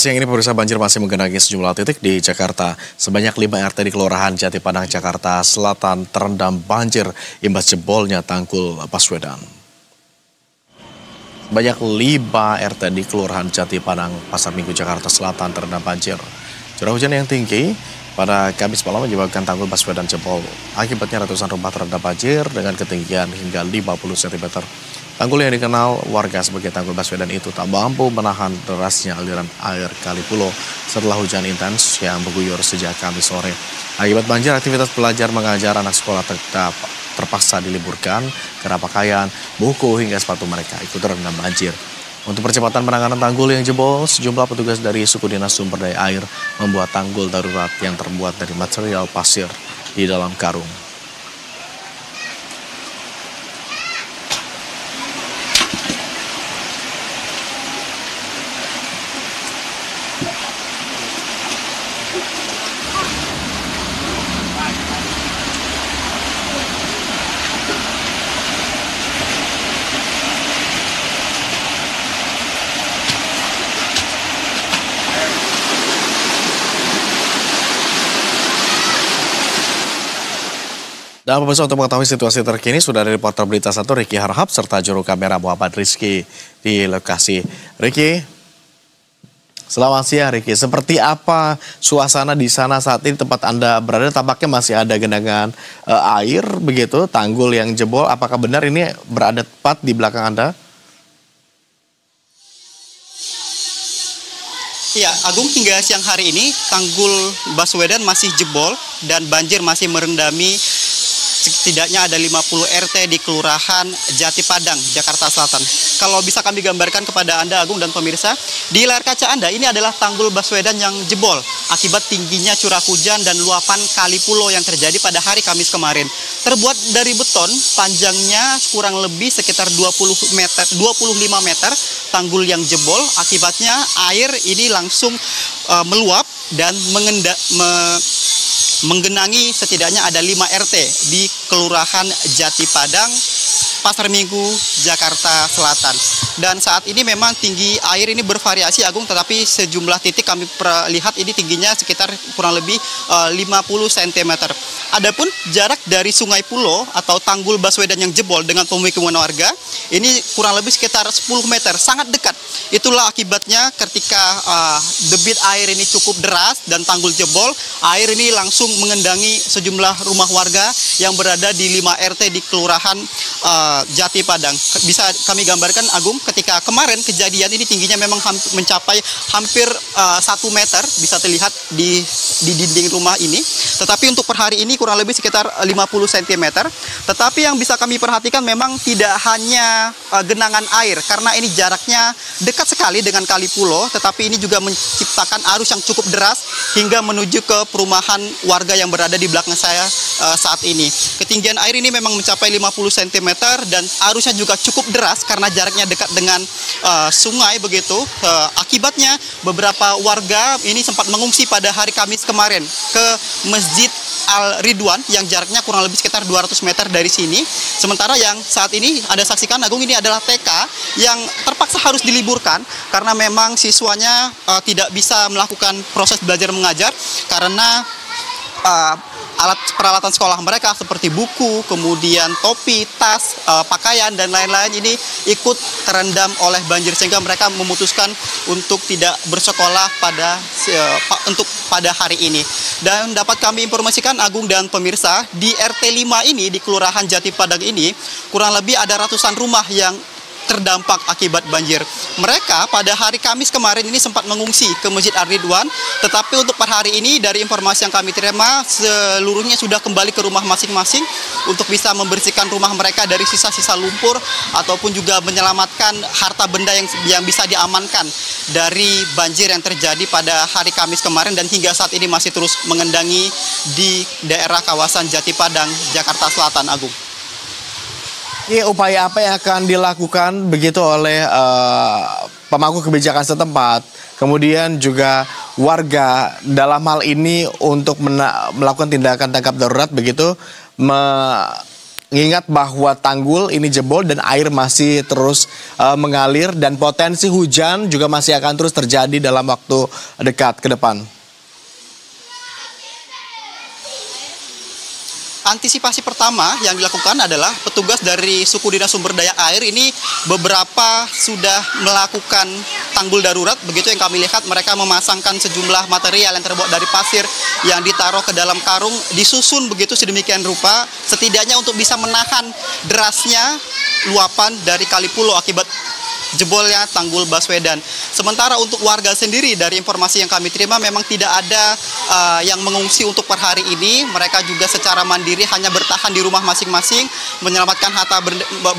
Siang ini pemirsa banjir masih menggenangi sejumlah titik di Jakarta. Sebanyak 5 RT di Kelurahan Jati Padang, Jakarta Selatan terendam banjir imbas jebolnya tanggul Baswedan. Sebanyak 5 RT di Kelurahan Jati Padang, Pasar Minggu, Jakarta Selatan terendam banjir. Curah hujan yang tinggi pada Kamis malam menyebabkan tanggul Baswedan jebol. Akibatnya ratusan rumah terendam banjir dengan ketinggian hingga 50 cm. Tanggul yang dikenal warga sebagai tanggul Baswedan itu tak mampu menahan derasnya aliran air Kali Pulo setelah hujan intens yang mengguyur sejak Kamis sore. Akibat banjir, aktivitas belajar mengajar anak sekolah tetap terpaksa diliburkan karena pakaian, buku hingga sepatu mereka ikut terendam banjir. Untuk percepatan penanganan tanggul yang jebol, sejumlah petugas dari Suku Dinas Sumber Daya Air membuat tanggul darurat yang terbuat dari material pasir di dalam karung. Dan pemirsa, untuk mengetahui situasi terkini sudah ada reporter Berita 1 Ricky Harhab serta juru kamera Muhammad Rizky di lokasi. Ricky, selamat siang Ricky. Seperti apa suasana di sana saat ini tempat Anda berada? Tampaknya masih ada genangan air begitu, tanggul yang jebol. Apakah benar ini berada tepat di belakang Anda? Ya, Agung, hingga siang hari ini tanggul Baswedan masih jebol dan banjir masih merendami setidaknya ada 50 RT di Kelurahan Jati Padang, Jakarta Selatan. Kalau bisa kami gambarkan kepada Anda, Agung dan pemirsa, di layar kaca Anda ini adalah tanggul Baswedan yang jebol akibat tingginya curah hujan dan luapan Kali Pulo yang terjadi pada hari Kamis kemarin. Terbuat dari beton, panjangnya kurang lebih sekitar 25 meter, tanggul yang jebol. Akibatnya air ini langsung meluap dan menggenangi setidaknya ada 5 RT di Kelurahan Jati Padang, Pasar Minggu, Jakarta Selatan. Dan saat ini memang tinggi air ini bervariasi, Agung, tetapi sejumlah titik kami lihat ini tingginya sekitar kurang lebih 50 cm. Adapun jarak dari Sungai Pulo atau tanggul Baswedan yang jebol dengan pemukiman warga ini kurang lebih sekitar 10 meter, sangat dekat. Itulah akibatnya ketika debit air ini cukup deras dan tanggul jebol, air ini langsung mengendangi sejumlah rumah warga yang berada di 5 RT di Kelurahan Jati Padang. Bisa kami gambarkan, Agung, ketika kemarin kejadian ini tingginya memang mencapai hampir 1 meter, bisa terlihat di dinding rumah ini. Tetapi untuk per hari ini kurang lebih sekitar 50 cm. Tetapi yang bisa kami perhatikan memang tidak hanya genangan air, karena ini jaraknya dekat sekali dengan Kali Pulo, tetapi ini juga menciptakan arus yang cukup deras hingga menuju ke perumahan warga yang berada di belakang saya saat ini. Ketinggian air ini memang mencapai 50 cm dan arusnya juga cukup deras karena jaraknya dekat dengan sungai begitu. Akibatnya beberapa warga ini sempat mengungsi pada hari Kamis kemarin ke Masjid Al-Ridwan yang jaraknya kurang lebih sekitar 200 meter dari sini. Sementara yang saat ini Anda saksikan, Agung, ini adalah TK yang terpaksa harus diliburkan karena memang siswanya tidak bisa melakukan proses belajar mengajar karena alat peralatan sekolah mereka seperti buku, kemudian topi, tas, pakaian, dan lain-lain ini ikut terendam oleh banjir sehingga mereka memutuskan untuk tidak bersekolah pada hari ini. Dan dapat kami informasikan, Agung dan pemirsa, di RT 5 ini di Kelurahan Jati Padang ini kurang lebih ada ratusan rumah yang terdampak akibat banjir. Mereka pada hari Kamis kemarin ini sempat mengungsi ke Masjid Ar-Ridwan, tetapi untuk per hari ini dari informasi yang kami terima seluruhnya sudah kembali ke rumah masing-masing untuk bisa membersihkan rumah mereka dari sisa-sisa lumpur ataupun juga menyelamatkan harta benda yang bisa diamankan dari banjir yang terjadi pada hari Kamis kemarin dan hingga saat ini masih terus mengendangi di daerah kawasan Jati Padang, Jakarta Selatan, Agung. Ini upaya apa yang akan dilakukan begitu oleh pemangku kebijakan setempat, kemudian juga warga dalam hal ini untuk melakukan tindakan tanggap darurat begitu, Mengingat bahwa tanggul ini jebol dan air masih terus mengalir dan potensi hujan juga masih akan terus terjadi dalam waktu dekat ke depan. Antisipasi pertama yang dilakukan adalah petugas dari Suku Dinas Sumber Daya Air ini beberapa sudah melakukan tanggul darurat. Begitu yang kami lihat, mereka memasangkan sejumlah material yang terbuat dari pasir yang ditaruh ke dalam karung, disusun begitu sedemikian rupa, setidaknya untuk bisa menahan derasnya luapan dari Kali Pulo akibat jebolnya tanggul Baswedan. Sementara untuk warga sendiri, dari informasi yang kami terima memang tidak ada yang mengungsi untuk per hari ini. Mereka juga secara mandiri hanya bertahan di rumah masing-masing, menyelamatkan harta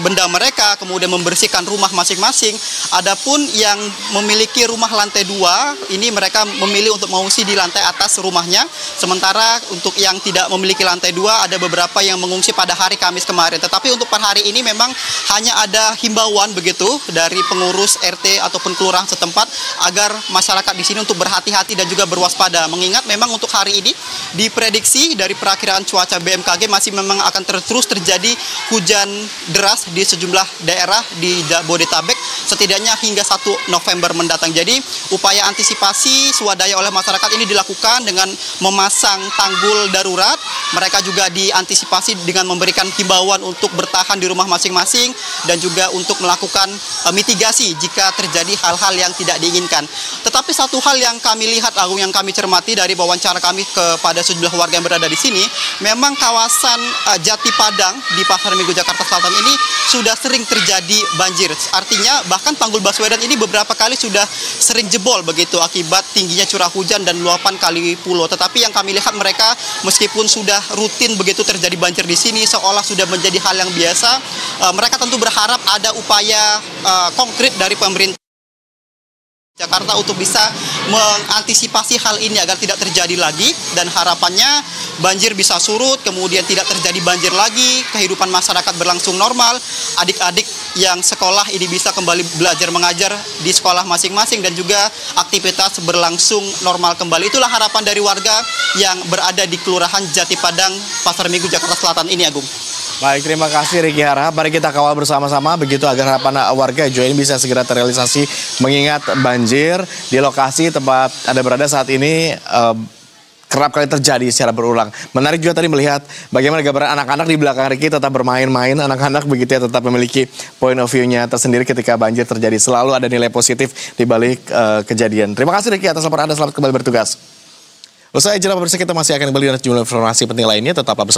benda mereka, kemudian membersihkan rumah masing-masing. Adapun yang memiliki rumah lantai 2, ini mereka memilih untuk mengungsi di lantai atas rumahnya. Sementara untuk yang tidak memiliki lantai 2, ada beberapa yang mengungsi pada hari Kamis kemarin. Tetapi untuk per hari ini memang hanya ada himbauan begitu dari pengurus RT ataupun kelurahan setempat agar masyarakat di sini untuk berhati-hati dan juga berwaspada. Mengingat memang untuk hari ini diprediksi dari perakiraan cuaca BMKG masih memang akan terus terjadi hujan deras di sejumlah daerah di Jabodetabek setidaknya hingga 1 November mendatang. Jadi upaya antisipasi swadaya oleh masyarakat ini dilakukan dengan memasang tanggul darurat. Mereka juga diantisipasi dengan memberikan himbauan untuk bertahan di rumah masing-masing dan juga untuk melakukan mitigasi jika terjadi hal-hal yang tidak diinginkan. Tetapi satu hal yang kami lihat, Agung, yang kami cermati dari wawancara kami kepada sejumlah warga yang berada di sini, memang kawasan Jati Padang di Pasar Minggu Jakarta Selatan ini sudah sering terjadi banjir. Artinya bahkan tanggul Baswedan ini beberapa kali sudah sering jebol begitu akibat tingginya curah hujan dan luapan Kali Pulo. Tetapi yang kami lihat, mereka meskipun sudah rutin begitu terjadi banjir di sini seolah sudah menjadi hal yang biasa, mereka tentu berharap ada upaya konkret dari pemerintah Jakarta untuk bisa mengantisipasi hal ini agar tidak terjadi lagi, dan harapannya banjir bisa surut, kemudian tidak terjadi banjir lagi, kehidupan masyarakat berlangsung normal, adik-adik yang sekolah ini bisa kembali belajar mengajar di sekolah masing-masing dan juga aktivitas berlangsung normal kembali. Itulah harapan dari warga yang berada di Kelurahan Jati Padang, Pasar Minggu, Jakarta Selatan ini, Agung. Baik, terima kasih Riki Harahap. Mari kita kawal bersama-sama begitu agar harapan warga Jo ini bisa segera terrealisasi, mengingat banjir di lokasi tempat Anda berada saat ini kerap kali terjadi secara berulang. Menarik juga tadi melihat bagaimana gambaran anak-anak di belakang Riki tetap bermain-main, anak-anak begitu ya, tetap memiliki point of view-nya tersendiri ketika banjir terjadi. Selalu ada nilai positif di balik kejadian. Terima kasih Riki atas laporan Anda, selamat kembali bertugas. Usai jeda pemirsa, kita masih akan kembali dengan sejumlah informasi penting lainnya, tetaplah bersama.